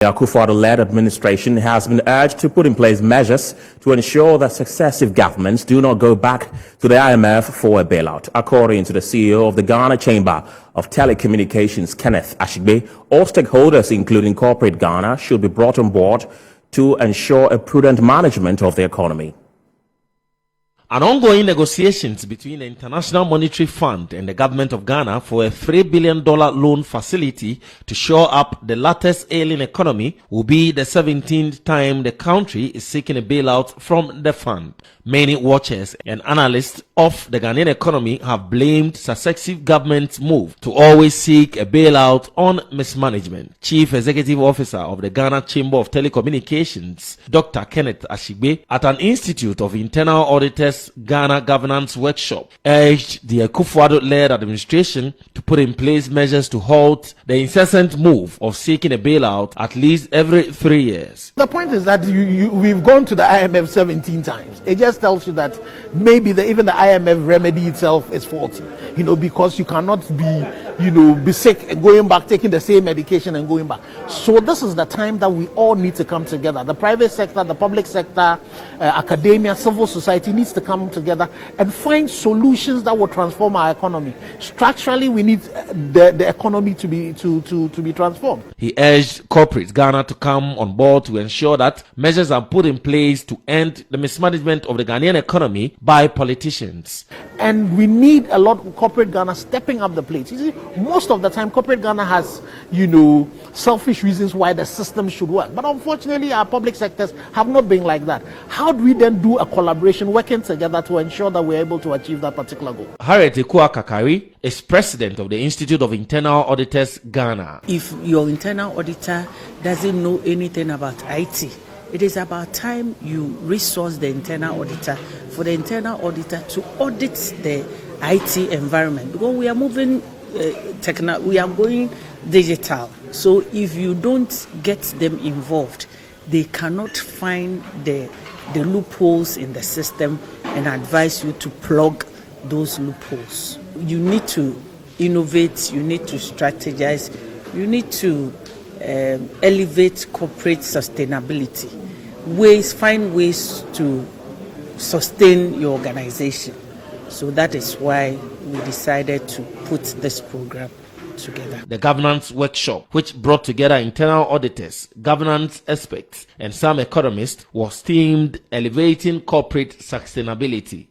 The Akufo-Addo-led administration has been urged to put in place measures to ensure that successive governments do not go back to the IMF for a bailout. According to the CEO of the Ghana Chamber of Telecommunications, Kenneth Ashigbe, all stakeholders, including corporate Ghana, should be brought on board to ensure a prudent management of the economy. An ongoing negotiations between the International Monetary Fund and the government of Ghana for a $3 billion loan facility to shore up the latest ailing economy will be the 17th time the country is seeking a bailout from the fund. Many watchers and analysts of the Ghanaian economy have blamed successive governments' move to always seek a bailout on mismanagement. Chief Executive Officer of the Ghana Chamber of Telecommunications, Dr. Kenneth Ashigbe, at an Institute of Internal Auditors Ghana Governance Workshop, urged the Akufo-Addo-led administration to put in place measures to halt the incessant move of seeking a bailout at least every 3 years. The point is that we've gone to the IMF 17 times. It just tells you that maybe even the IMF remedy itself is faulty, because you cannot be sick and going back, taking the same medication and going back. So this is the time that we all need to come together. The private sector, the public sector, academia, civil society needs to come together and find solutions that will transform our economy. Structurally, we need the economy to be transformed. He urged corporate Ghana to come on board to ensure that measures are put in place to end the mismanagement of the Ghanaian economy by politicians. And we need a lot of corporate Ghana stepping up the plate. You see, most of the time, corporate Ghana has, selfish reasons why the system should work. But unfortunately, our public sectors have not been like that. How do we then do a collaboration, working together to ensure that we're able to achieve that particular goal? Harriet Kakari is president of the Institute of Internal Auditors Ghana. If your internal auditor doesn't know anything about IT, it is about time you resource the internal auditor for the internal auditor to audit the IT environment, because we are moving we are going digital. So if you don't get them involved, they cannot find the loopholes in the system and advise you to plug those loopholes. You need to innovate, you need to strategize, you need to elevate corporate sustainability, find ways to sustain your organization. So that is why we decided to put this program together. The governance workshop, which brought together internal auditors, governance experts, and some economists, was themed Elevating Corporate Sustainability.